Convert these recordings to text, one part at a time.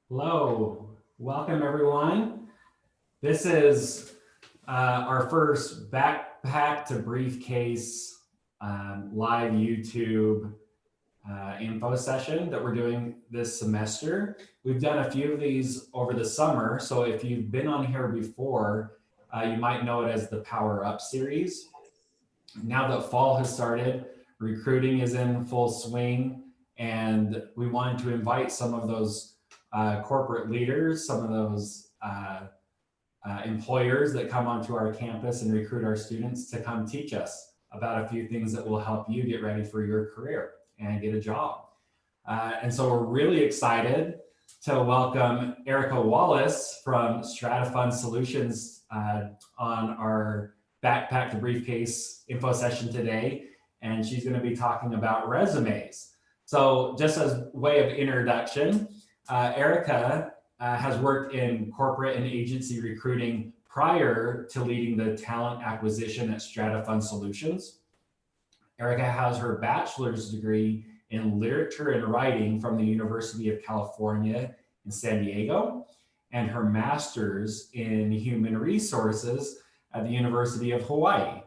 Hello, welcome everyone. This is our first backpack to briefcase live YouTube info session that we're doing this semester. We've done a few of these over the summer, so if you've been on here before, you might know it as the Power Up series. Now that fall has started, recruiting is in full swing, and we wanted to invite some of those corporate leaders, some of those employers that come onto our campus and recruit our students to come teach us about a few things that will help you get ready for your career and get a job. And so we're really excited to welcome Erica Wallace from Strata Funds Solutions on our backpack to briefcase info session today. And she's going to be talking about resumes. So just as way of introduction, Erica has worked in corporate and agency recruiting prior to leading the talent acquisition at Strata Fund Solutions. Erica has her bachelor's degree in literature and writing from the University of California in San Diego, and her master's in human resources at the University of Hawaii.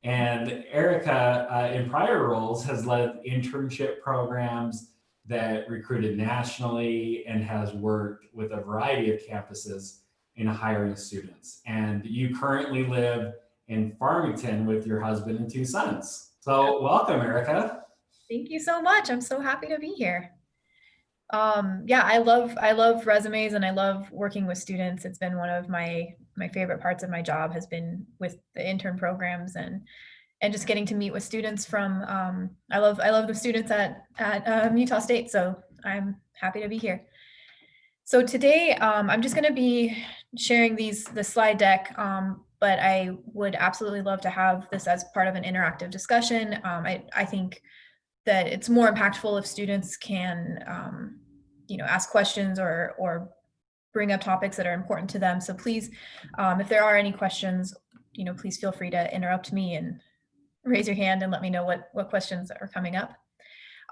And Erica, in prior roles, has led internship programs that recruited nationally and has worked with a variety of campuses in hiring students. And you currently live in Farmington with your husband and two sons. So welcome, Erica. Thank you so much. I'm so happy to be here. Yeah, I love resumes and I love working with students. It's been one of my favorite parts of my job has been with the intern programs and just getting to meet with students from I love the students at Utah State. So I'm happy to be here. So today I'm just going to be sharing the slide deck, but I would absolutely love to have this as part of an interactive discussion. I think that it's more impactful if students can, ask questions or bring up topics that are important to them. So please, if there are any questions, please feel free to interrupt me and raise your hand and let me know what questions are coming up.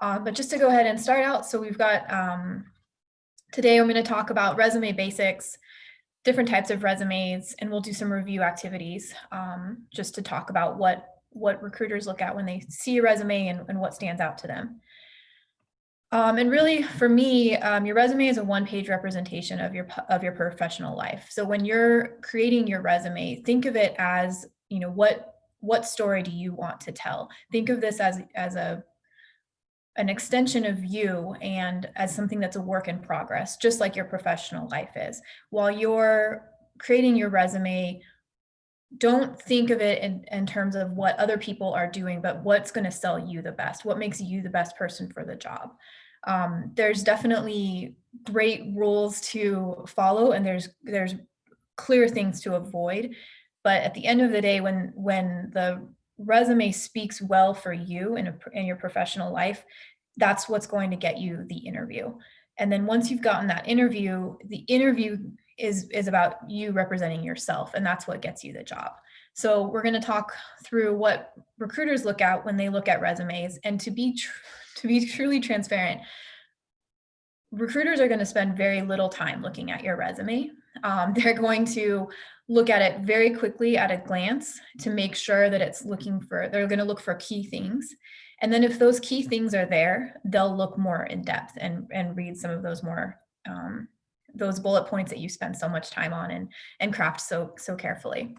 But just to go ahead and start out, so we've got, today I'm going to talk about resume basics, different types of resumes, and we'll do some review activities just to talk about what recruiters look at when they see a resume and what stands out to them. And really, for me, your resume is a one-page representation of your professional life. So when you're creating your resume, think of it as, what story do you want to tell? Think of this as an extension of you and as something that's a work in progress, just like your professional life is. While you're creating your resume, don't think of it in terms of what other people are doing, but what's going to sell you the best, what makes you the best person for the job. There's definitely great rules to follow, and there's clear things to avoid. But at the end of the day, when the resume speaks well for you in your professional life, that's what's going to get you the interview. And then once you've gotten that interview, the interview is about you representing yourself, and that's what gets you the job. So we're going to talk through what recruiters look at when they look at resumes, and to be truly transparent, recruiters are going to spend very little time looking at your resume. They're going to look at it very quickly at a glance to make sure that they're going to look for key things. And then if those key things are there, they'll look more in depth and read some of those more those bullet points that you spend so much time on and craft so carefully.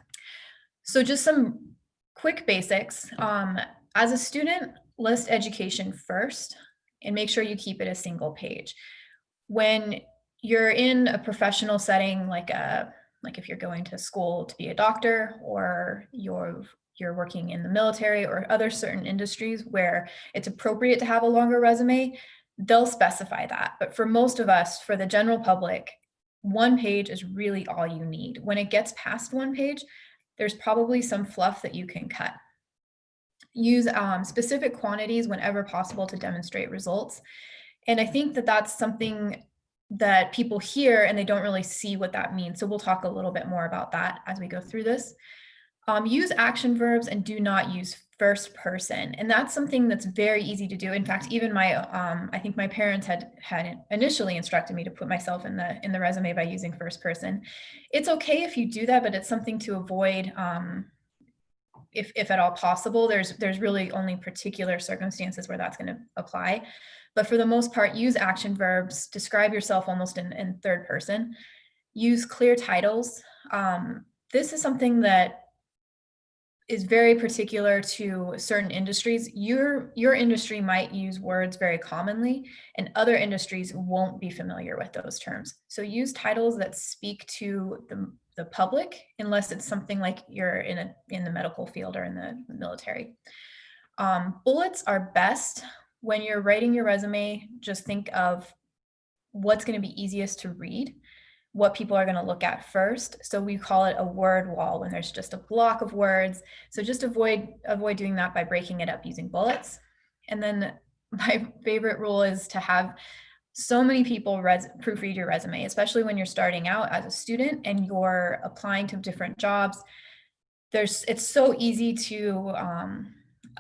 So just some quick basics. As a student, list education first and make sure you keep it a single page. When you're in a professional setting, like if you're going to school to be a doctor, or you're working in the military or other certain industries where it's appropriate to have a longer resume, they'll specify that. But for most of us, for the general public, one page is really all you need. When it gets past one page, there's probably some fluff that you can cut. Use specific quantities whenever possible to demonstrate results. And I think that that's something that people hear and they don't really see what that means. So we'll talk a little bit more about that as we go through this. Use action verbs and do not use first person. And that's something that's very easy to do. In fact, even I think my parents had initially instructed me to put myself in the resume by using first person. It's okay if you do that, but it's something to avoid, if at all possible. There's really only particular circumstances where that's going to apply. But for the most part, use action verbs, describe yourself almost in third person, use clear titles. This is something that is very particular to certain industries. Your industry might use words very commonly, and other industries won't be familiar with those terms. So use titles that speak to the public, unless it's something like you're in the medical field or in the military. Bullets are best when you're writing your resume. Just think of what's going to be easiest to read, what people are going to look at first. So we call it a word wall when there's just a block of words. So just avoid doing that by breaking it up using bullets. And then my favorite rule is to have so many people proofread your resume, especially when you're starting out as a student and you're applying to different jobs. It's so easy to,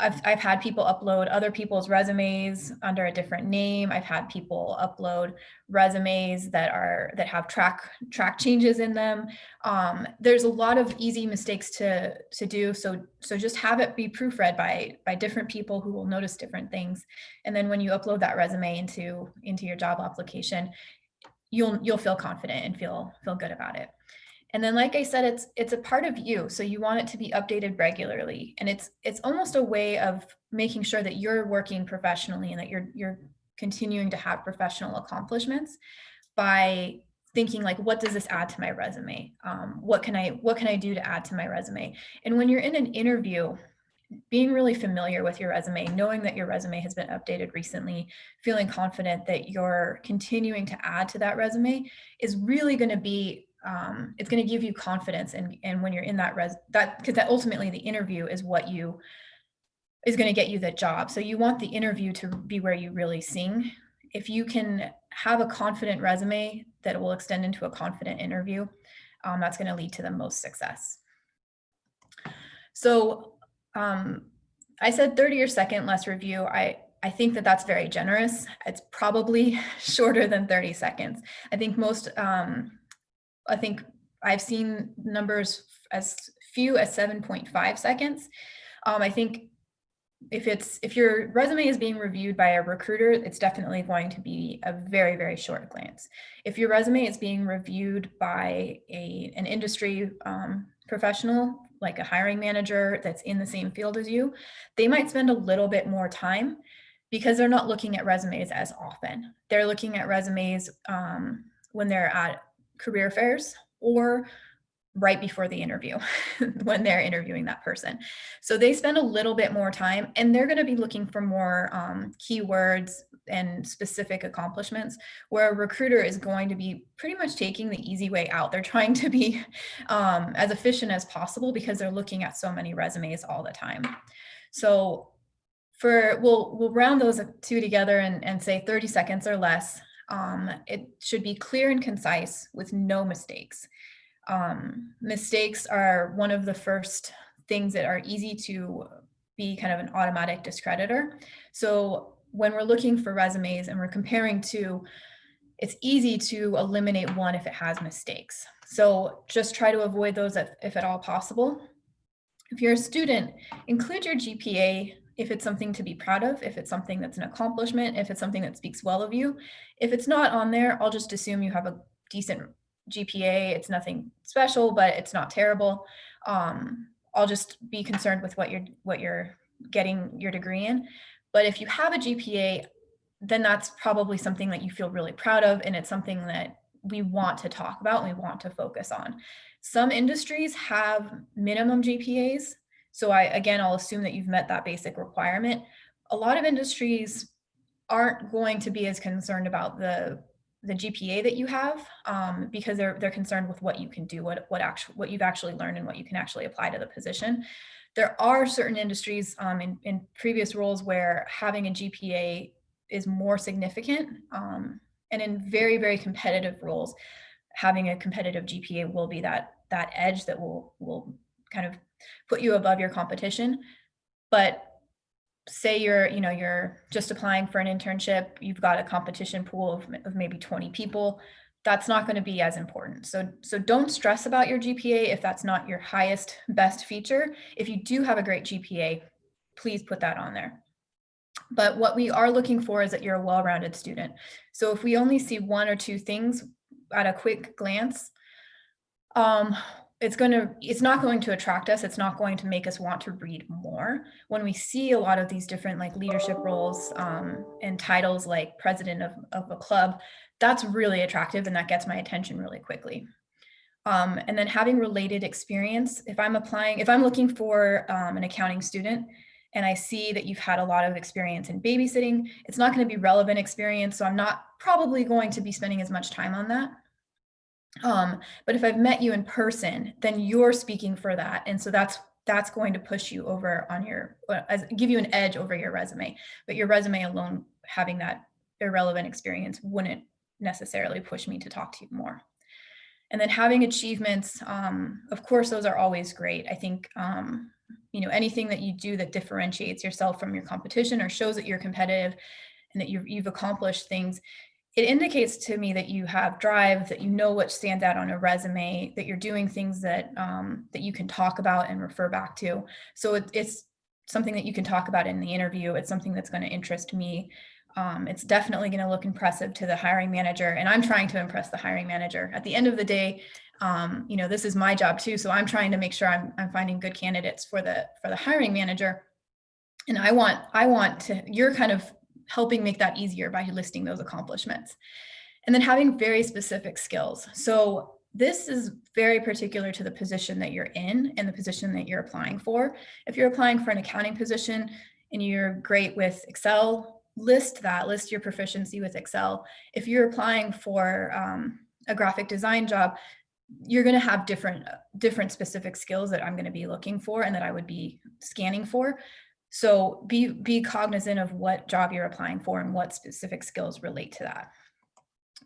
I've had people upload other people's resumes under a different name. I've had people upload resumes that have track changes in them. There's a lot of easy mistakes to do. So just have it be proofread by different people who will notice different things. And then when you upload that resume into your job application, you'll feel confident and feel good about it. And then, like I said, it's a part of you. So you want it to be updated regularly. And it's almost a way of making sure that you're working professionally and that you're continuing to have professional accomplishments by thinking like, what does this add to my resume? What can I do to add to my resume? And when you're in an interview, being really familiar with your resume, knowing that your resume has been updated recently, feeling confident that you're continuing to add to that resume is really going to be, it's going to give you confidence. And when you're in because that ultimately the interview is what is going to get you the job. So you want the interview to be where you really sing. If you can have a confident resume that will extend into a confident interview, that's going to lead to the most success. So I said 30 or second less review. I think that's very generous. It's probably shorter than 30 seconds. I think I've seen numbers as few as 7.5 seconds. I think if your resume is being reviewed by a recruiter, it's definitely going to be a very, very short glance. If your resume is being reviewed by an industry professional, like a hiring manager that's in the same field as you, they might spend a little bit more time because they're not looking at resumes as often. They're looking at resumes when they're at career fairs or right before the interview when they're interviewing that person. So they spend a little bit more time and they're going to be looking for more keywords and specific accomplishments, where a recruiter is going to be pretty much taking the easy way out. They're trying to be as efficient as possible because they're looking at so many resumes all the time. So we'll round those two together and say 30 seconds or less. It should be clear and concise with no mistakes. Mistakes are one of the first things that are easy to be kind of an automatic discreditor. So when we're looking for resumes and we're comparing two, it's easy to eliminate one if it has mistakes. So just try to avoid those if at all possible. If you're a student, include your GPA if it's something to be proud of, if it's something that's an accomplishment, if it's something that speaks well of you. If it's not on there, I'll just assume you have a decent GPA. It's nothing special, but it's not terrible. I'll just be concerned with what you're getting your degree in. But if you have a GPA, then that's probably something that you feel really proud of, and it's something that we want to talk about and we want to focus on. Some industries have minimum GPAs. So I'll assume that you've met that basic requirement. A lot of industries aren't going to be as concerned about the GPA that you have because they're concerned with what you can do, what you've actually learned and what you can actually apply to the position. There are certain industries in previous roles where having a GPA is more significant. And in very, very competitive roles, having a competitive GPA will be that edge that will kind of put you above your competition. But say you're just applying for an internship, you've got a competition pool of maybe 20 people, that's not going to be as important. So don't stress about your GPA if that's not your highest, best feature. If you do have a great GPA, please put that on there. But what we are looking for is that you're a well-rounded student. So if we only see one or two things at a quick glance, it's not going to attract us. It's not going to make us want to read more. When we see a lot of these different like leadership roles and titles like president of a club, that's really attractive and that gets my attention really quickly. And then having related experience, if I'm looking for an accounting student and I see that you've had a lot of experience in babysitting, it's not going to be relevant experience. So I'm not probably going to be spending as much time on that. But if I've met you in person, then you're speaking for that. And so that's going to push you over on give you an edge over your resume, but your resume alone having that irrelevant experience wouldn't necessarily push me to talk to you more. And then having achievements, of course, those are always great. I think, anything that you do that differentiates yourself from your competition or shows that you're competitive and that you've accomplished things, it indicates to me that you have drive, that you know what stands out on a resume, that you're doing things that you can talk about and refer back to. So it's something that you can talk about in the interview. It's something that's going to interest me. It's definitely going to look impressive to the hiring manager, and I'm trying to impress the hiring manager. At the end of the day, this is my job too, so I'm trying to make sure I'm finding good candidates for the hiring manager, and I want to. You're kind of helping make that easier by listing those accomplishments. And then having very specific skills. So this is very particular to the position that you're in and the position that you're applying for. If you're applying for an accounting position and you're great with Excel, list your proficiency with Excel. If you're applying for a graphic design job, you're going to have different specific skills that I'm going to be looking for and that I would be scanning for. So be cognizant of what job you're applying for and what specific skills relate to that.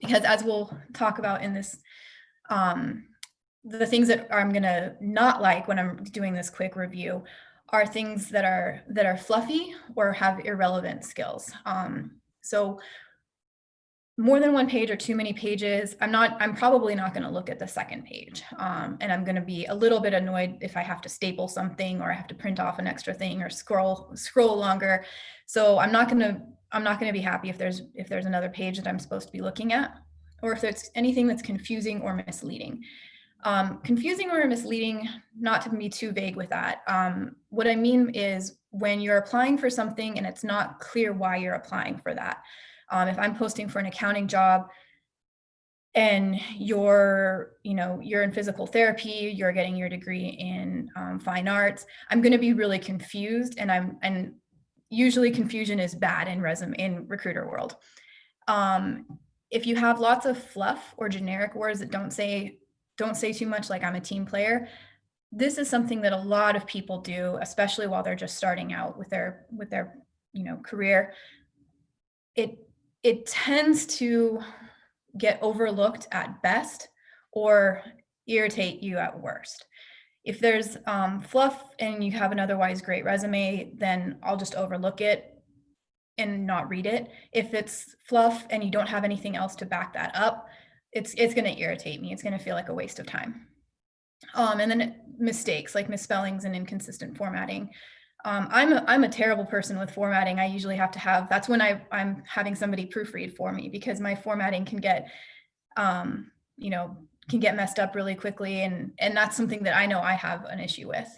Because as we'll talk about in this, the things that I'm gonna not like when I'm doing this quick review are things that are fluffy or have irrelevant skills. So more than one page or too many pages, I'm probably not going to look at the second page. And I'm going to be a little bit annoyed if I have to staple something or I have to print off an extra thing or scroll longer. So I'm not going to be happy if there's another page that I'm supposed to be looking at, or if there's anything that's confusing or misleading. Confusing or misleading, not to be too vague with that. What I mean is when you're applying for something and it's not clear why you're applying for that. If I'm posting for an accounting job and you're in physical therapy, you're getting your degree in fine arts, I'm going to be really confused, and usually confusion is bad in recruiter world. If you have lots of fluff or generic words that don't say too much, like I'm a team player, this is something that a lot of people do, especially while they're just starting out with their career. It tends to get overlooked at best or irritate you at worst. If there's fluff and you have an otherwise great resume, then I'll just overlook it and not read it. If it's fluff and you don't have anything else to back that up, it's going to irritate me. It's going to feel like a waste of time. And then mistakes like misspellings and inconsistent formatting. I'm a terrible person with formatting. I usually have to have, that's when I'm having somebody proofread for me, because my formatting can get, messed up really quickly. And that's something that I know I have an issue with.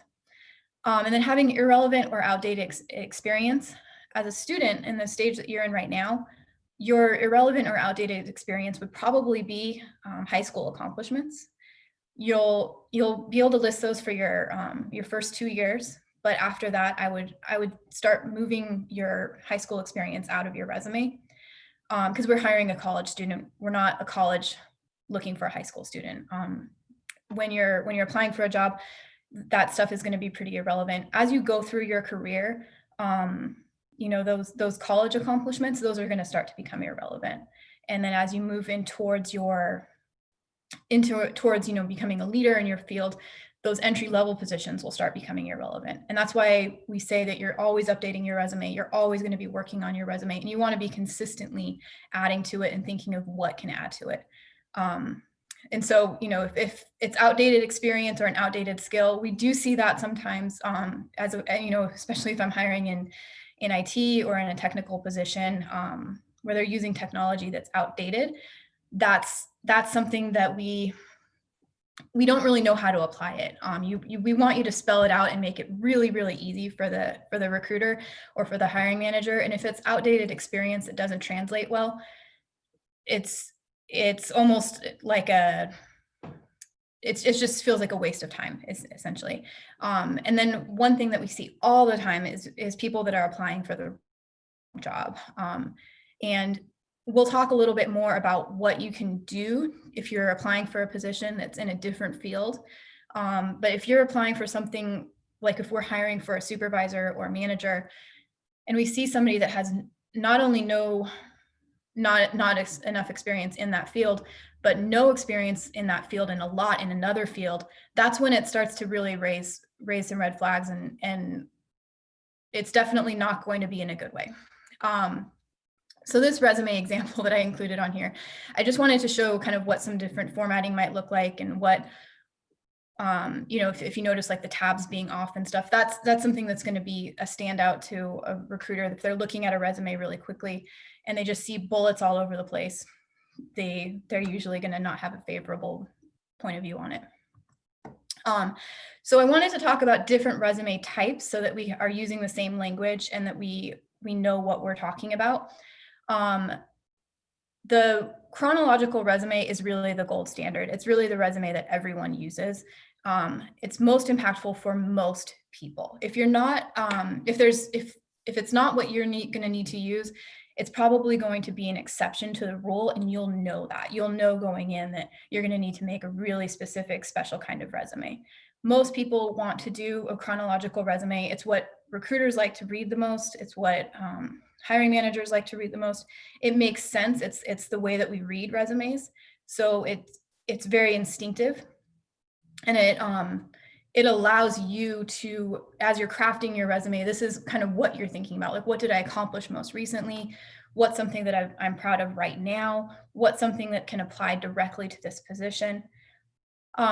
And then having irrelevant or outdated experience. As a student in the stage that you're in right now, your irrelevant or outdated experience would probably be high school accomplishments. You'll be able to list those for your first 2 years. But after that, I would start moving your high school experience out of your resume, because we're hiring a college student. We're not a college looking for a high school student. When you're applying for a job, that stuff is going to be pretty irrelevant. As you go through your career, those college accomplishments, those are going to start to become irrelevant. And then as you move in towards becoming a leader in your field, those entry-level positions will start becoming irrelevant. And that's why we say that you're always updating your resume. You're always going to be working on your resume, and you want to be consistently adding to it and thinking of what can add to it. And so, if it's outdated experience or an outdated skill, we do see that sometimes especially if I'm hiring in IT or in a technical position where they're using technology that's outdated. That's something that we don't really know how to apply it. We want you to spell it out and make it really, really easy for the recruiter or for the hiring manager. And if it's outdated experience that doesn't translate well, it's almost like it just feels like a waste of time, essentially. And then one thing that we see all the time is people that are applying for the job. And we'll talk a little bit more about what you can do if you're applying for a position that's in a different field. But if you're applying for something, like if we're hiring for a supervisor or a manager, and we see somebody that has not only not enough experience in that field, but no experience in that field and a lot in another field, that's when it starts to really raise some red flags, and it's definitely not going to be in a good way. So this resume example that I included on here, I just wanted to show kind of what some different formatting might look like, and what, if you notice like the tabs being off and stuff, that's something that's going to be a standout to a recruiter. If they're looking at a resume really quickly and they just see bullets all over the place, they're usually going to not have a favorable point of view on it. So I wanted to talk about different resume types so that we are using the same language and that we know what we're talking about. The chronological resume is really the gold standard. It's really the resume that everyone uses. It's most impactful for most people. If you're not, if it's not what you're going to need to use, it's probably going to be an exception to the rule, and you'll know that. You'll know going in that you're going to need to make a really specific, special kind of resume. Most people want to do a chronological resume. It's what recruiters like to read the most. It's what hiring managers like to read the most. It makes sense. It's the way that we read resumes. So it's very instinctive, and it allows you to, as you're crafting your resume, this is kind of what you're thinking about. Like, what did I accomplish most recently? What's something that I'm proud of right now? What's something that can apply directly to this position?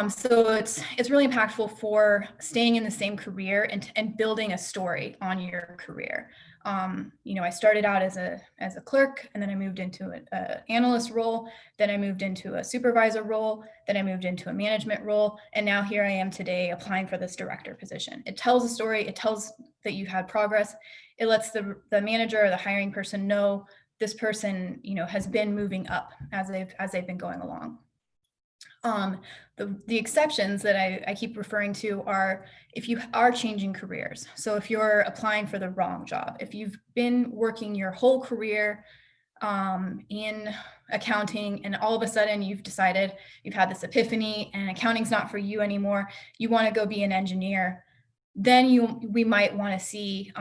So it's really impactful for staying in the same career and building a story on your career. I started out as a clerk, and then I moved into an analyst role. Then I moved into a supervisor role. Then I moved into a management role. And now here I am today applying for this director position. It tells a story. It tells that you've had progress. It lets the manager or the hiring person know this person, has been moving up as they've been going along. The exceptions that I keep referring to are if you are changing careers. So if you're applying for the wrong job, if you've been working your whole career in accounting, and all of a sudden you've decided, you've had this epiphany and accounting's not for you anymore, you want to go be an engineer, then we might want to see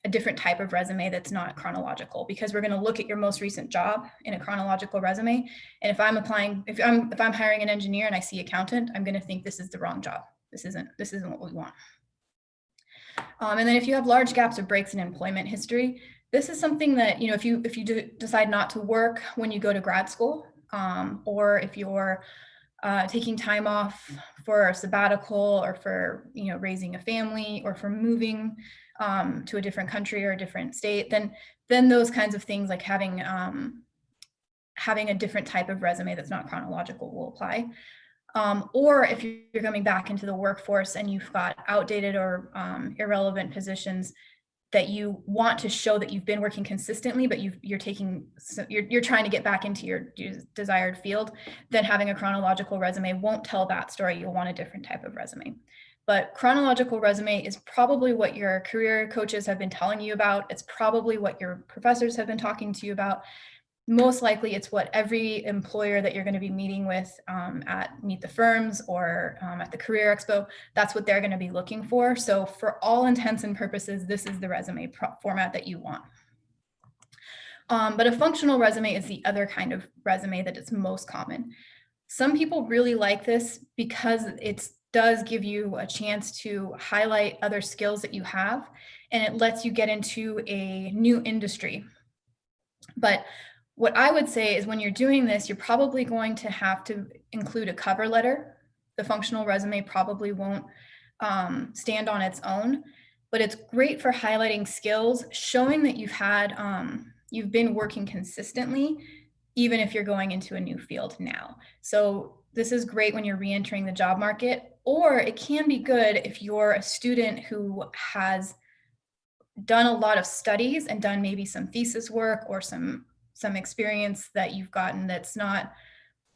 a different type of resume that's not chronological, because we're going to look at your most recent job in a chronological resume. And if I'm hiring an engineer and I see accountant, I'm going to think this is the wrong job. This isn't what we want. And then if you have large gaps or breaks in employment history, this is something that, if you decide not to work when you go to grad school, or if you're taking time off for a sabbatical, or for raising a family, or for moving to a different country or a different state, then those kinds of things, like having a different type of resume that's not chronological, will apply. Or if you're coming back into the workforce and you've got outdated or irrelevant positions that you want to show that you've been working consistently, but you're trying to get back into your desired field, then having a chronological resume won't tell that story. You'll want a different type of resume. But chronological resume is probably what your career coaches have been telling you about. It's probably what your professors have been talking to you about. Most likely it's what every employer that you're going to be meeting with at Meet the Firms or at the Career Expo, that's what they're going to be looking for. So for all intents and purposes, this is the resume format that you want. But a functional resume is the other kind of resume that is most common. Some people really like this because does give you a chance to highlight other skills that you have, and it lets you get into a new industry. But what I would say is when you're doing this, you're probably going to have to include a cover letter. The functional resume probably won't stand on its own, but it's great for highlighting skills, showing that you've been working consistently, even if you're going into a new field now. So this is great when you're re-entering the job market, or it can be good if you're a student who has done a lot of studies and done maybe some thesis work or some experience that you've gotten that's not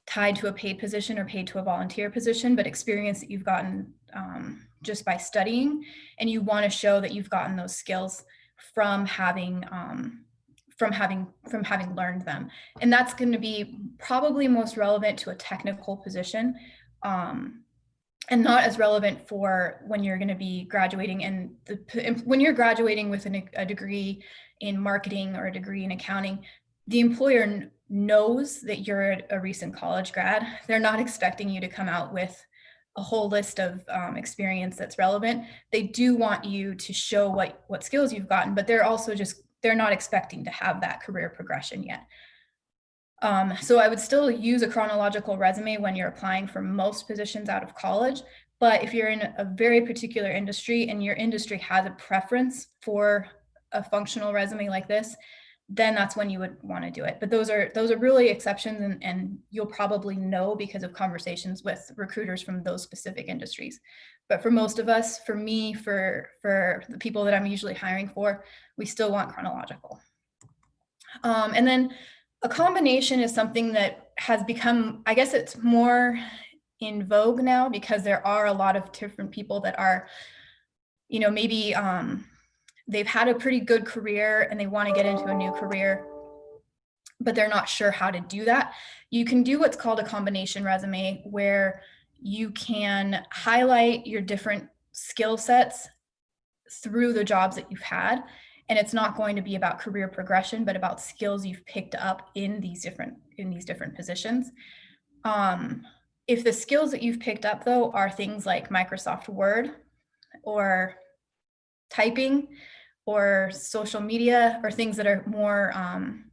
tied to a paid position or paid to a volunteer position, but experience that you've gotten just by studying, and you want to show that you've gotten those skills from having learned them. And that's going to be probably most relevant to a technical position, and not as relevant for when you're going to be graduating. And when you're graduating with a degree in marketing or a degree in accounting, the employer knows that you're a recent college grad. They're not expecting you to come out with a whole list of experience that's relevant. They do want you to show what skills you've gotten, but they're not expecting to have that career progression yet. So I would still use a chronological resume when you're applying for most positions out of college. But if you're in a very particular industry and your industry has a preference for a functional resume like this, then that's when you would want to do it. But those are really exceptions, and you'll probably know because of conversations with recruiters from those specific industries. But for most of us, for me, for the people that I'm usually hiring for, we still want chronological. And then a combination is something that has become, I guess it's more in vogue now because there are a lot of different people that are, maybe they've had a pretty good career and they want to get into a new career, but they're not sure how to do that. You can do what's called a combination resume, where you can highlight your different skill sets through the jobs that you've had. And it's not going to be about career progression, but about skills you've picked up in these different positions. If the skills that you've picked up, though, are things like Microsoft Word or typing or social media, or things that are more, kind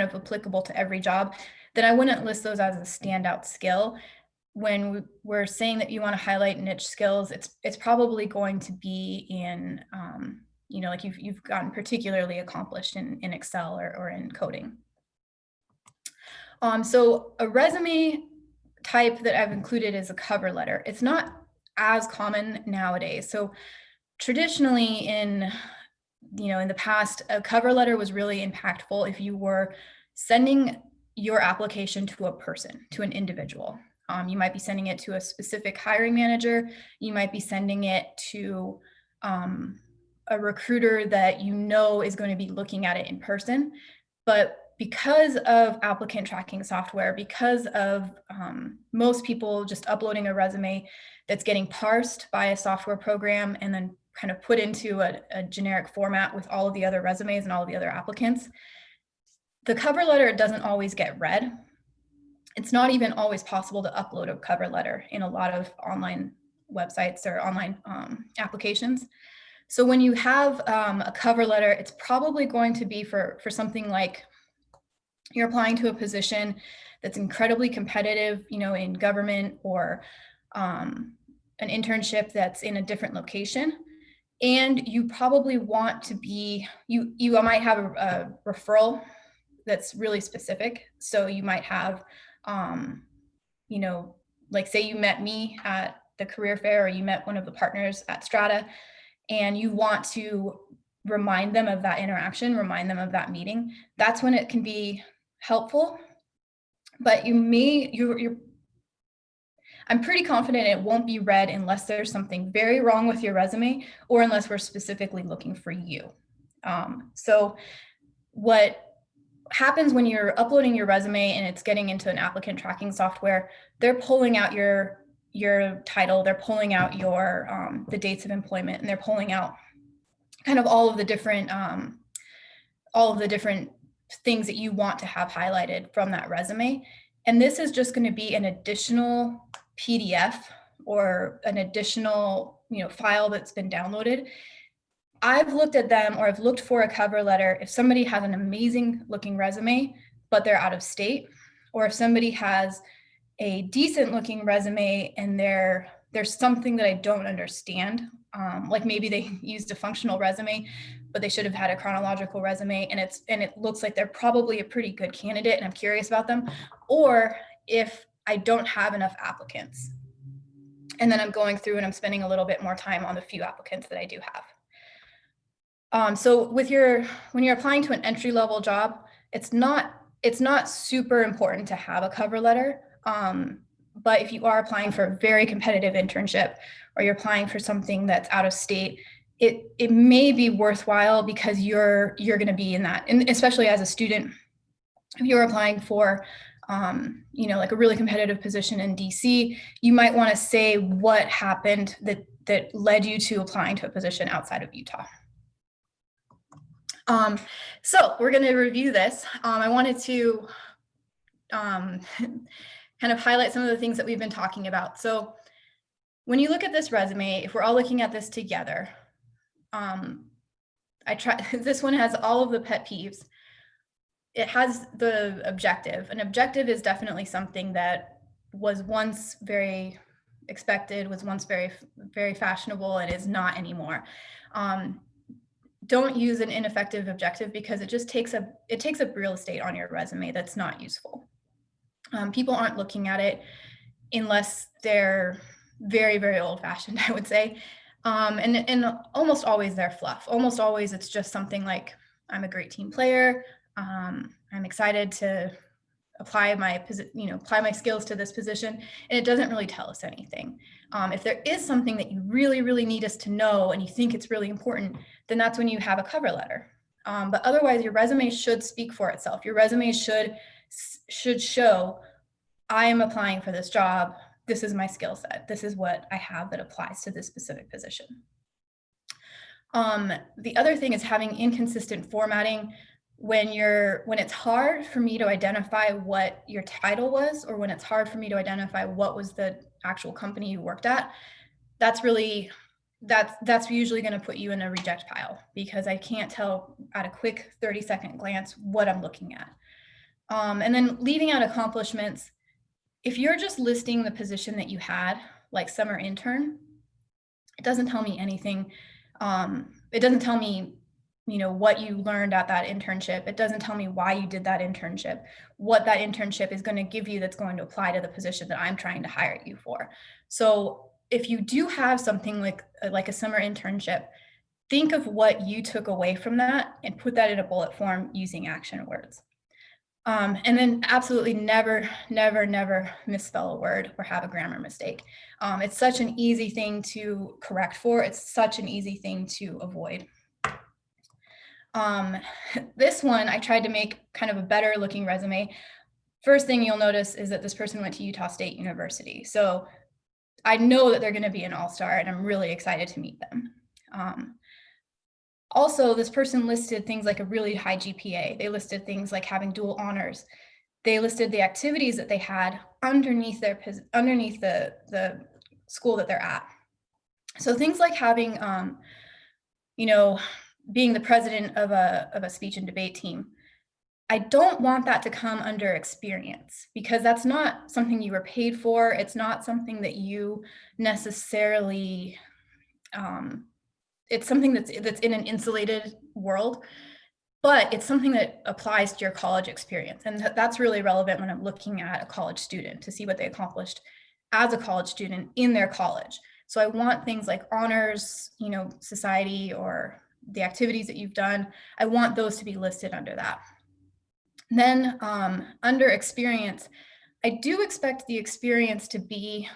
of applicable to every job, then I wouldn't list those as a standout skill. When we're saying that you want to highlight niche skills, it's probably going to be in, like you've gotten particularly accomplished in Excel or in coding. So a resume type that I've included is a cover letter. It's not as common nowadays. So traditionally in the past, a cover letter was really impactful if you were sending your application to a person, to an individual. You might be sending it to a specific hiring manager. You might be sending it to a recruiter that is going to be looking at it in person. But because of applicant tracking software, because of most people just uploading a resume that's getting parsed by a software program and then kind of put into a generic format with all of the other resumes and all of the other applicants, the cover letter doesn't always get read. It's not even always possible to upload a cover letter in a lot of online websites or online applications. So when you have a cover letter, it's probably going to be for something like you're applying to a position that's incredibly competitive, in government, or an internship that's in a different location. And you probably want to be, you might have a referral that's really specific. So you might have, like say you met me at the career fair, or you met one of the partners at Strata, and you want to remind them of that interaction, remind them of that meeting. That's when it can be helpful. But I'm pretty confident it won't be read unless there's something very wrong with your resume, or unless we're specifically looking for you. So what happens when you're uploading your resume and it's getting into an applicant tracking software, they're pulling out your title, they're pulling out your the dates of employment, and they're pulling out kind of all of the different things that you want to have highlighted from that resume. And this is just going to be an additional PDF or an additional, file that's been downloaded, I've looked at them, or I've looked for a cover letter if somebody has an amazing looking resume, but they're out of state, or if somebody has a decent looking resume and there's something that I don't understand. Like maybe they used a functional resume, but they should have had a chronological resume, and it looks like they're probably a pretty good candidate and I'm curious about them. Or if I don't have enough applicants, and then I'm going through and I'm spending a little bit more time on the few applicants that I do have. So when you're applying to an entry-level job, it's not super important to have a cover letter. But if you are applying for a very competitive internship, or you're applying for something that's out of state, it may be worthwhile, because you're going to be in that, and especially as a student, if you're applying for like a really competitive position in DC, you might want to say what happened that led you to applying to a position outside of Utah. So we're going to review this. I wanted to kind of highlight some of the things that we've been talking about. So when you look at this resume, if we're all looking at this together, this one has all of the pet peeves. It has the objective. An objective is definitely something that was once very expected, was once very, very fashionable, and is not anymore. Don't use an ineffective objective, because it just takes up real estate on your resume that's not useful. People aren't looking at it unless they're very, very old-fashioned, I would say. And almost always they're fluff. Almost always it's just something like, I'm a great team player. I'm excited to apply my skills to this position, and it doesn't really tell us anything. If there is something that you really, really need us to know and you think it's really important, then that's when you have a cover letter. But otherwise, your resume should speak for itself. Your resume should show, I am applying for this job. This is my skill set. This is what I have that applies to this specific position. The other thing is having inconsistent formatting. When it's hard for me to identify what your title was, or when it's hard for me to identify what was the actual company you worked at, that's usually going to put you in a reject pile, because I can't tell at a quick 30-second glance what I'm looking at. And then leaving out accomplishments. If you're just listing the position that you had, like summer intern, it doesn't tell me anything. It doesn't tell me what you learned at that internship. It doesn't tell me why you did that internship, what that internship is going to give you that's going to apply to the position that I'm trying to hire you for. So if you do have something like a summer internship, think of what you took away from that and put that in a bullet form using action words. And then absolutely never, never, never misspell a word or have a grammar mistake. It's such an easy thing to correct for. It's such an easy thing to avoid. This one, I tried to make kind of a better looking resume. First thing you'll notice is that this person went to Utah State University. So I know that they're going to be an all-star, and I'm really excited to meet them. Also, this person listed things like a really high GPA. They listed things like having dual honors. They listed the activities that they had underneath the school that they're at. So things like having, being the president of a speech and debate team. I don't want that to come under experience, because that's not something you were paid for. It's not something that you necessarily, it's something that's in an insulated world, but it's something that applies to your college experience. And that's really relevant when I'm looking at a college student to see what they accomplished as a college student in their college. So I want things like honors, society, or the activities that you've done. I want those to be listed under that. And then under experience, I do expect the experience to be,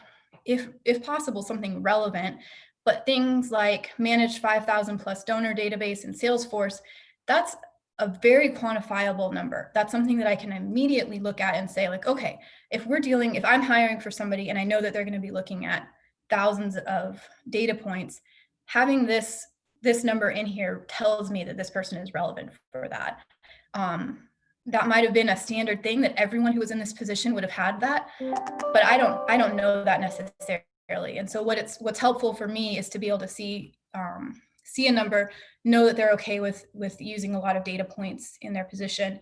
if possible, something relevant, but things like managed 5,000 plus donor database in Salesforce, that's a very quantifiable number. That's something that I can immediately look at and say, like, okay, if I'm hiring for somebody and I know that they're going to be looking at thousands of data points, having this number in here tells me that this person is relevant for that. That might have been a standard thing that everyone who was in this position would have had that, but I don't know that necessarily. And so what's helpful for me is to be able to see a number, know that they're okay with using a lot of data points in their position.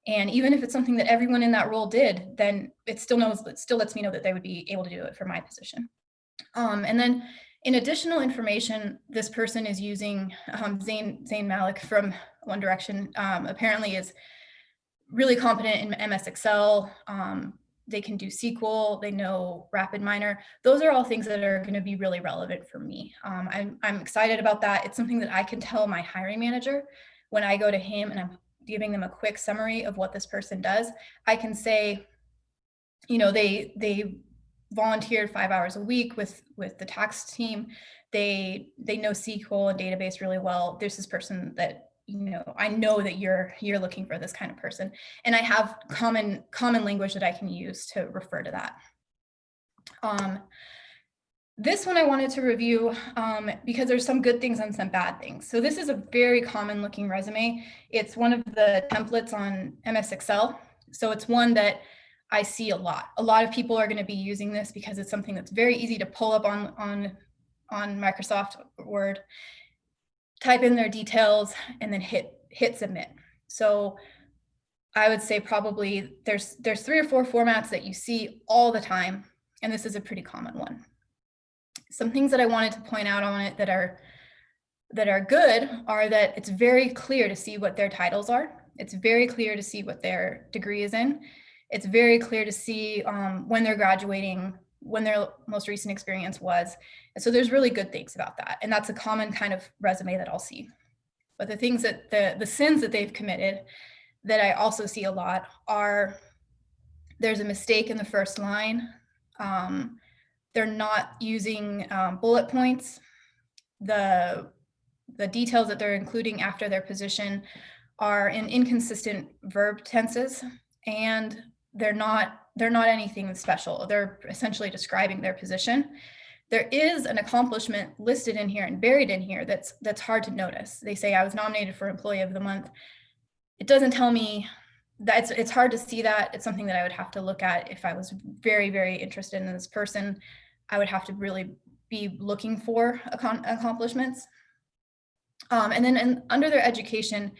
And even if it's something that everyone in that role did, then it still lets me know that they would be able to do it for my position. And then in additional information, this person is using Zayn Malik from One Direction, apparently is really competent in MS Excel. They can do SQL, they know RapidMiner. Those are all things that are going to be really relevant for me. I'm excited about that. It's something that I can tell my hiring manager when I go to him and I'm giving them a quick summary of what this person does. I can say, they volunteered 5 hours a week with the tax team. They know SQL and database really well. There's this person that, I know that you're looking for this kind of person. And I have common language that I can use to refer to that. This one I wanted to review because there's some good things and some bad things. So this is a very common looking resume. It's one of the templates on MS Excel. So it's one that I see a lot. A lot of people are going to be using this because it's something that's very easy to pull up on Microsoft Word, type in their details, and then hit submit. So I would say probably there's 3 or 4 formats that you see all the time, and this is a pretty common one. Some things that I wanted to point out on it that are good are that it's very clear to see what their titles are. It's very clear to see what their degree is in. It's very clear to see when they're graduating, when their most recent experience was. And so there's really good things about that. And that's a common kind of resume that I'll see. But the things that the sins that they've committed that I also see a lot are there's a mistake in the first line. They're not using bullet points. The details that they're including after their position are in inconsistent verb tenses, and they're not anything special. They're essentially describing their position. There is an accomplishment listed in here and buried in here that's hard to notice. They say I was nominated for Employee of the Month. It doesn't tell me that it's hard to see that. It's something that I would have to look at if I was very, very interested in this person. I would have to really be looking for accomplishments. And then under their education,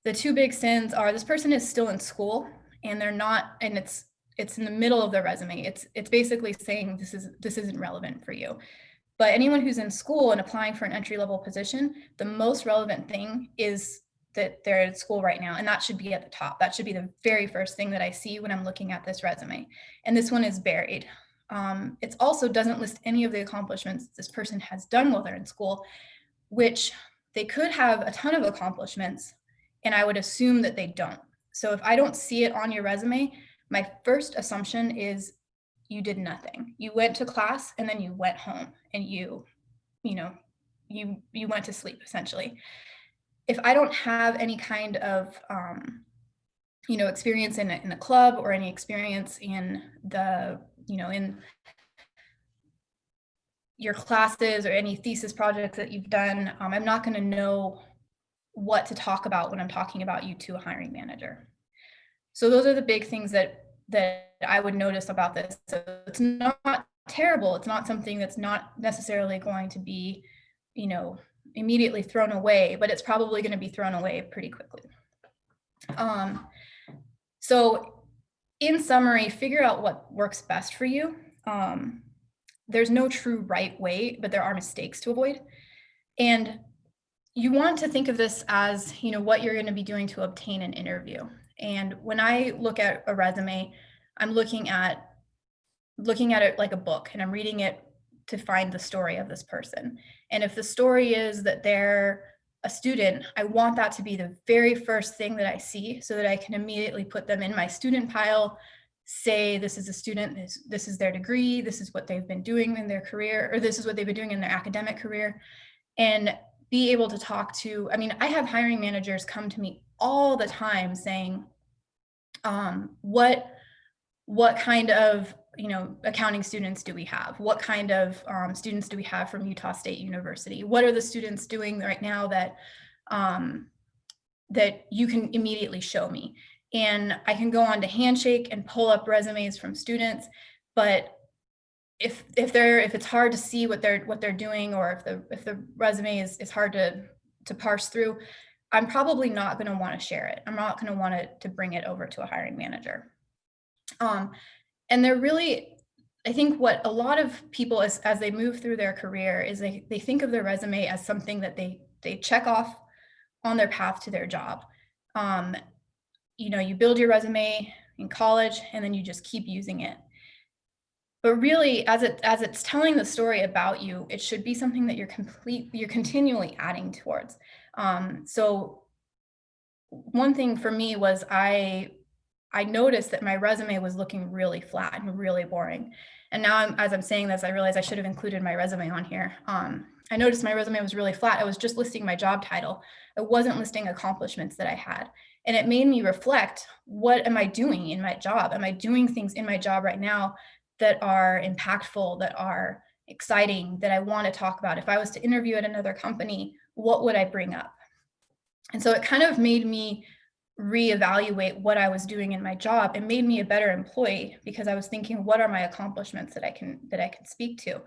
the 2 big sins are this person is still in school and they're not, and it's in the middle of their resume. It's basically saying this isn't relevant for you. But anyone who's in school and applying for an entry-level position, the most relevant thing is that they're at school right now, and that should be at the top. That should be the very first thing that I see when I'm looking at this resume. And this one is buried. It also doesn't list any of the accomplishments this person has done while they're in school, which they could have a ton of accomplishments, and I would assume that they don't. So if I don't see it on your resume, my first assumption is you did nothing. You went to class and then you went home and you went to sleep essentially. If I don't have any kind of experience in a club or any experience in the in your classes or any thesis projects that you've done, I'm not going to know what to talk about when I'm talking about you to a hiring manager. So those are the big things that I would notice about this. So it's not terrible. It's not something that's not necessarily going to be, immediately thrown away, but it's probably going to be thrown away pretty quickly. So in summary, figure out what works best for you. There's no true right way, but there are mistakes to avoid. And you want to think of this as, what you're going to be doing to obtain an interview. And when I look at a resume, I'm looking at it like a book, and I'm reading it to find the story of this person. And if the story is that they're a student, I want that to be the very first thing that I see so that I can immediately put them in my student pile, say this is a student, this is their degree, this is what they've been doing in their career, or this is what they've been doing in their academic career, and be able to talk to, I have hiring managers come to me all the time saying, what kind of accounting students do we have? What kind of students do we have from Utah State University? What are the students doing right now that you can immediately show me? And I can go on to Handshake and pull up resumes from students, but if it's hard to see what they're doing, or if the resume is hard to parse through, I'm probably not going to want to share it. I'm not going to want to bring it over to a hiring manager. And they're really, I think what a lot of people as they move through their career is they think of their resume as something that they check off on their path to their job. You know, you build your resume in college and then you just keep using it. But really, as it's telling the story about you, it should be something that you're continually adding towards. So one thing for me was I noticed that my resume was looking really flat and really boring. And now as I'm saying this, I realize I should have included my resume on here. I noticed my resume was really flat. I was just listing my job title. I wasn't listing accomplishments that I had. And it made me reflect, what am I doing in my job? Am I doing things in my job right now that are impactful, that are exciting, that I want to talk about? If I was to interview at another company, what would I bring up? And so it kind of made me reevaluate what I was doing in my job. It made me a better employee because I was thinking, what are my accomplishments that I can speak to?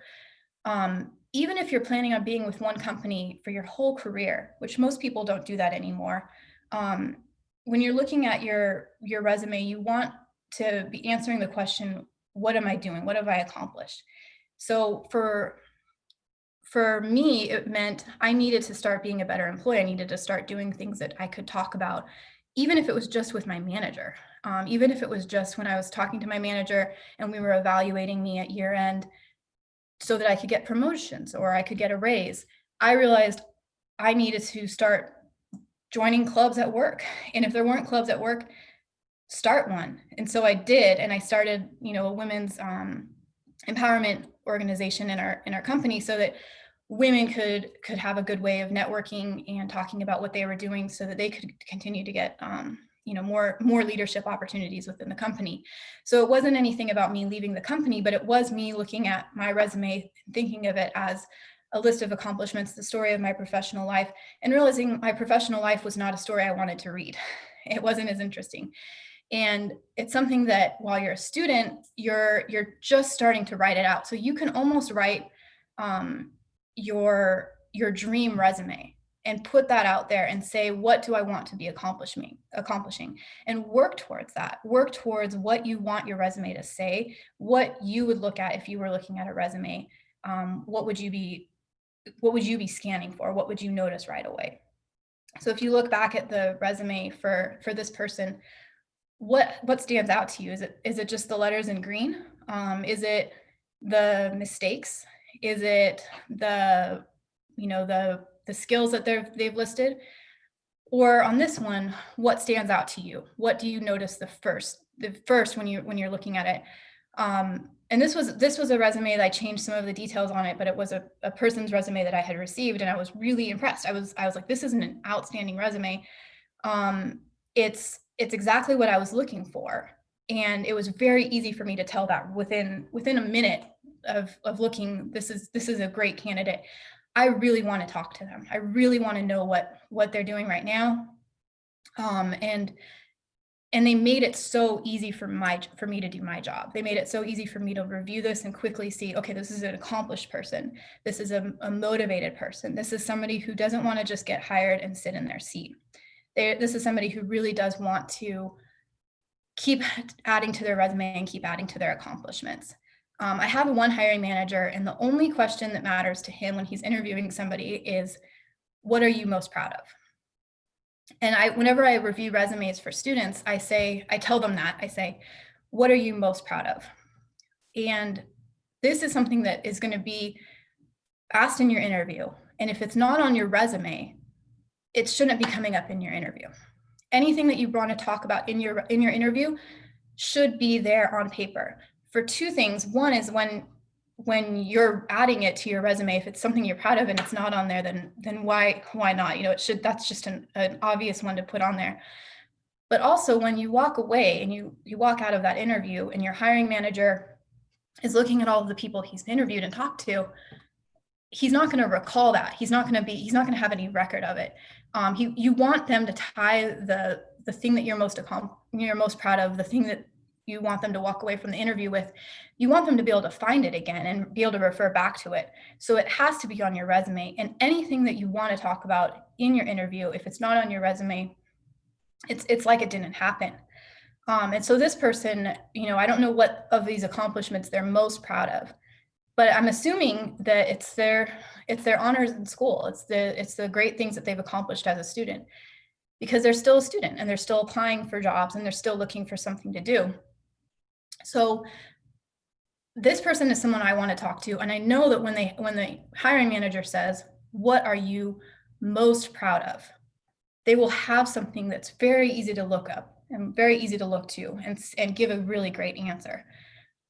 Even if you're planning on being with one company for your whole career, which most people don't do that anymore. When you're looking at your resume, you want to be answering the question, what am I doing? What have I accomplished? So for me, it meant I needed to start being a better employee. I needed to start doing things that I could talk about, even if it was just with my manager, even if it was just when I was talking to my manager and we were evaluating me at year end so that I could get promotions or I could get a raise. I realized I needed to start joining clubs at work. And if there weren't clubs at work, start one. And so I did. And I started, a women's empowerment organization in our company so that women could have a good way of networking and talking about what they were doing so that they could continue to get more leadership opportunities within the company. So it wasn't anything about me leaving the company, but it was me looking at my resume, thinking of it as a list of accomplishments, the story of my professional life, and realizing my professional life was not a story I wanted to read. It wasn't as interesting. And it's something that while you're a student, you're just starting to write it out. So you can almost write your dream resume and put that out there and say, what do I want to be accomplishing, and work towards that. Work towards what you want your resume to say, what you would look at if you were looking at a resume. What would you be scanning for? What would you notice right away? So if you look back at the resume for this person, what stands out to you? Is it just the letters in green? Is it the mistakes? Is it the skills that they've listed? Or on this one, what stands out to you? What do you notice the first when you're looking at it? And this was a resume that I changed some of the details on it, but it was a person's resume that I had received, and I was really impressed. I was like, this is an outstanding resume. It's exactly what I was looking for. And it was very easy for me to tell that within a minute of looking, this is a great candidate. I really want to talk to them. I really want to know what they're doing right now. And they made it so easy for me to do my job. They made it so easy for me to review this and quickly see, okay, this is an accomplished person. This is a motivated person. This is somebody who doesn't want to just get hired and sit in their seat. This is somebody who really does want to keep adding to their resume and keep adding to their accomplishments. I have one hiring manager, and the only question that matters to him when he's interviewing somebody is, what are you most proud of? And whenever I review resumes for students, I tell them that. I say, what are you most proud of? And this is something that is going to be asked in your interview. And if it's not on your resume, it shouldn't be coming up in your interview. Anything that you want to talk about in your interview should be there on paper for two things. One is when you're adding it to your resume, if it's something you're proud of and it's not on there, then why not? That's just an obvious one to put on there. But also when you walk away and you walk out of that interview and your hiring manager is looking at all of the people he's interviewed and talked to, he's not going to recall that. He's not going to have any record of it. You want them to tie the thing that you're most proud of, the thing that you want them to walk away from the interview with, you want them to be able to find it again and be able to refer back to it. So it has to be on your resume, and anything that you want to talk about in your interview, if it's not on your resume, it's like it didn't happen. And so this person, you know, I don't know what of these accomplishments they're most proud of, but I'm assuming that it's their honors in school. It's the great things that they've accomplished as a student, because they're still a student and they're still applying for jobs and they're still looking for something to do. So this person is someone I want to talk to. And I know that when the hiring manager says, what are you most proud of? They will have something that's very easy to look up and very easy to look to and give a really great answer.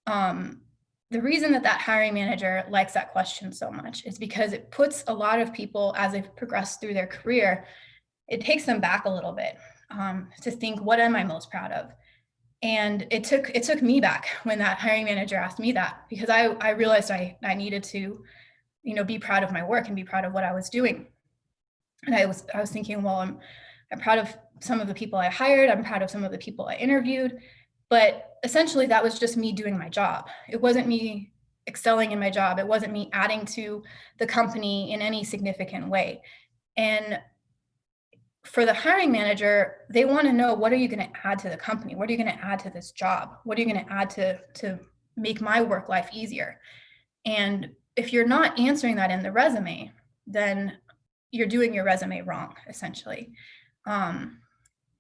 The reason that hiring manager likes that question so much is because it puts a lot of people, as they've progressed through their career, it takes them back a little bit to think, what am I most proud of? And it took me back when that hiring manager asked me that, because I realized I needed to, you know, be proud of my work and be proud of what I was doing. And I was thinking, well, I'm proud of some of the people I hired. I'm proud of some of the people I interviewed. But essentially, that was just me doing my job. It wasn't me excelling in my job. It wasn't me adding to the company in any significant way. And for the hiring manager, they want to know, what are you going to add to the company? What are you going to add to this job? What are you going to add to make my work life easier? And if you're not answering that in the resume, then you're doing your resume wrong, essentially.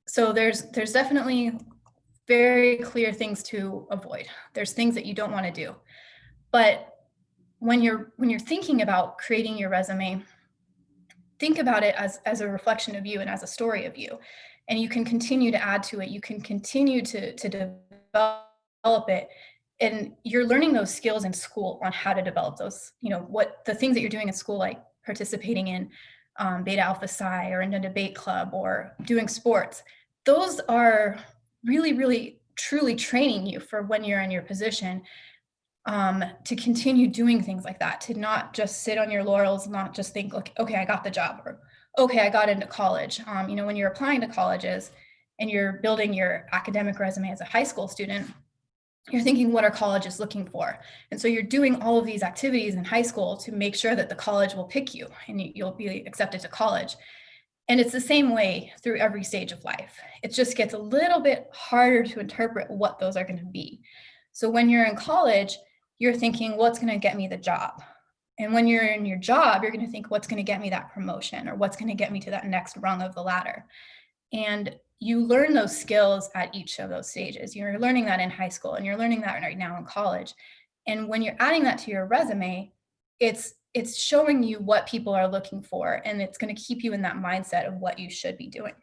So there's definitely very clear things to avoid. There's things that you don't want to do. But when you're thinking about creating your resume, think about it as a reflection of you and as a story of you. And you can continue to add to it. You can continue to develop it. And you're learning those skills in school on how to develop those, you know, what the things that you're doing in school, like participating in Beta Alpha Psi or in a debate club or doing sports. Those are really, really, truly training you for when you're in your position to continue doing things like that, to not just sit on your laurels, not just think, okay, I got the job, or okay, I got into college. You know, when you're applying to colleges and you're building your academic resume as a high school student, you're thinking, what are colleges looking for? And so you're doing all of these activities in high school to make sure that the college will pick you and you'll be accepted to college. And it's the same way through every stage of life. It just gets a little bit harder to interpret what those are going to be. So when you're in college, you're thinking, what's going to get me the job? And when you're in your job, you're going to think, what's going to get me that promotion, or what's going to get me to that next rung of the ladder? And you learn those skills at each of those stages. You're learning that in high school, and you're learning that right now in college. And when you're adding that to your resume, it's showing you what people are looking for, and it's going to keep you in that mindset of what you should be doing.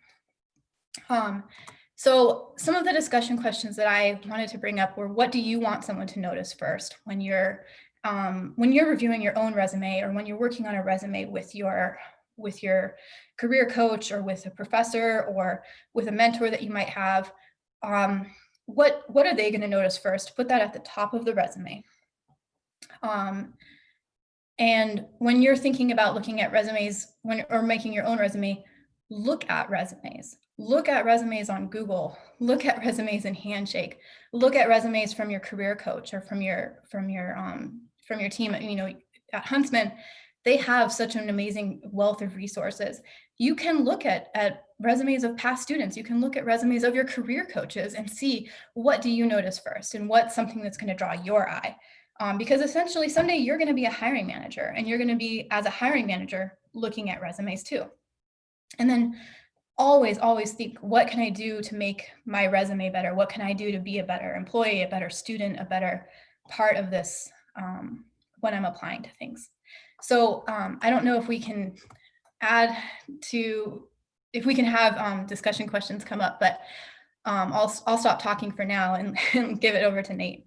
So some of the discussion questions that I wanted to bring up were, what do you want someone to notice first when you're reviewing your own resume, or when you're working on a resume with your career coach, or with a professor, or with a mentor that you might have? What are they going to notice first? Put that at the top of the resume. And when you're thinking about looking at resumes or making your own resume, look at resumes. Look at resumes on Google. Look at resumes in Handshake. Look at resumes from your career coach or from your team. You know, at Huntsman, they have such an amazing wealth of resources. You can look at resumes of past students. You can look at resumes of your career coaches and see, what do you notice first, and what's something that's going to draw your eye. Because essentially someday you're going to be a hiring manager, and you're going to be, as a hiring manager, looking at resumes too. And then always think, what can I do to make my resume better? What can I do to be a better employee, a better student, a better part of this when I'm applying to things? So I don't know if we can have discussion questions come up, but I'll stop talking for now and give it over to Nate.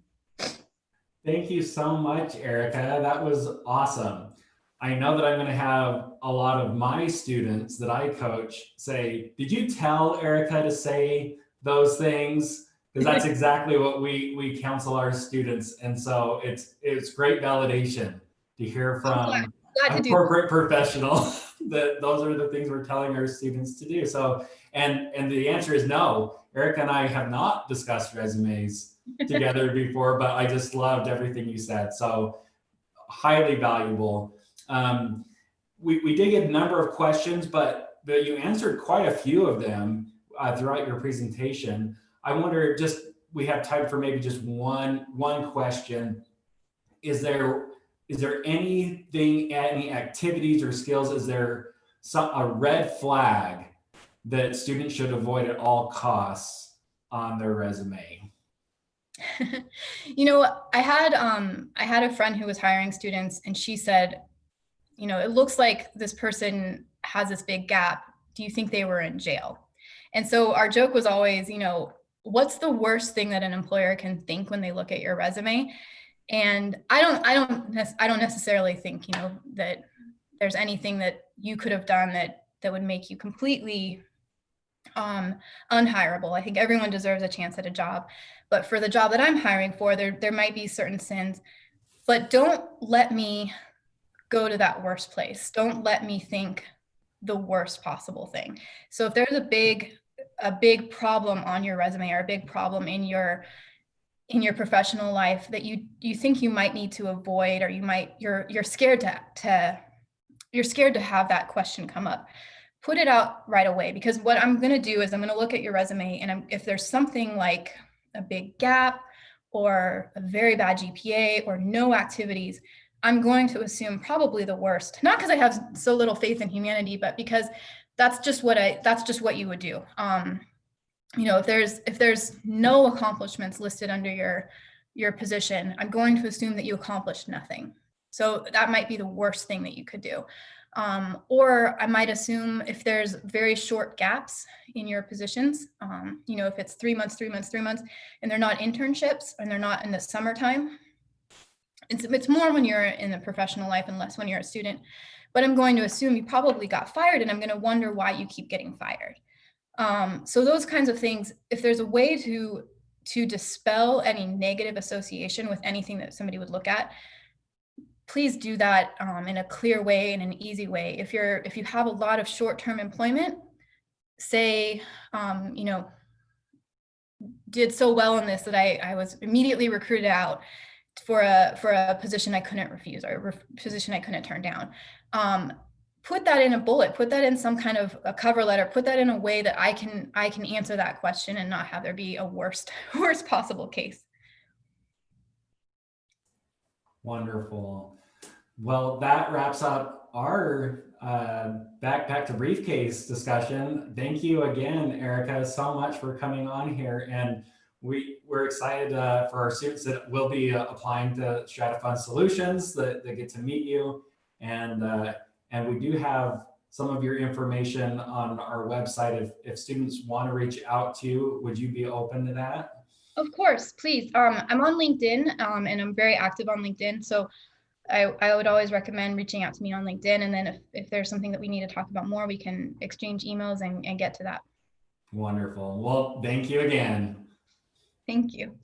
Thank you so much, Erica. That was awesome. I know that I'm going to have a lot of my students that I coach say, did you tell Erica to say those things? Because that's exactly what we counsel our students. And so it's great validation to hear from a corporate professional that those are the things we're telling our students to do. So And the answer is no. Erica and I have not discussed resumes together before, but I just loved everything you said. So highly valuable. We did get a number of questions, but you answered quite a few of them throughout your presentation. I wonder, just we have time for maybe just one question. Is there anything, any activities or skills? Is there a red flag that students should avoid at all costs on their resume? You know, I had a friend who was hiring students, and she said, you know, it looks like this person has this big gap. Do you think they were in jail? And so our joke was always, you know, what's the worst thing that an employer can think when they look at your resume? And I don't necessarily think, you know, that there's anything that you could have done that would make you completely unhireable. I think everyone deserves a chance at a job, but for the job that I'm hiring for, there might be certain sins, but don't let me go to that worst place. Don't let me think the worst possible thing. So if there's a big problem on your resume, or a big problem in your professional life that you think you might need to avoid, or you're scared to have that question come up, put it out right away. Because what I'm going to do is I'm going to look at your resume, and if there's something like a big gap or a very bad GPA or no activities, I'm going to assume probably the worst. Not because I have so little faith in humanity, but because that's just what you would do. You know, if there's no accomplishments listed under your position, I'm going to assume that you accomplished nothing. So that might be the worst thing that you could do. Or I might assume if there's very short gaps in your positions, you know, if it's 3 months, 3 months, 3 months, and they're not internships and they're not in the summertime, it's more when you're in the professional life and less when you're a student. But I'm going to assume you probably got fired, and I'm going to wonder why you keep getting fired. So those kinds of things, if there's a way to dispel any negative association with anything that somebody would look at, please do that in a clear way, in an easy way. If you have a lot of short-term employment, say, you know, did so well in this that I was immediately recruited out for a position I couldn't refuse, or a position I couldn't turn down. Put that in a bullet, put that in some kind of a cover letter, put that in a way that I can answer that question and not have there be a worst possible case. Wonderful. Well, that wraps up our back to Briefcase discussion. Thank you again, Erica, so much for coming on here. And we're excited for our students that will be applying to Strata Funds Solutions, that get to meet you. And we do have some of your information on our website. If students want to reach out to you, would you be open to that? Of course, please. I'm on LinkedIn, and I'm very active on LinkedIn. So I would always recommend reaching out to me on LinkedIn. And then if there's something that we need to talk about more, we can exchange emails and get to that. Wonderful. Well, thank you again. Thank you.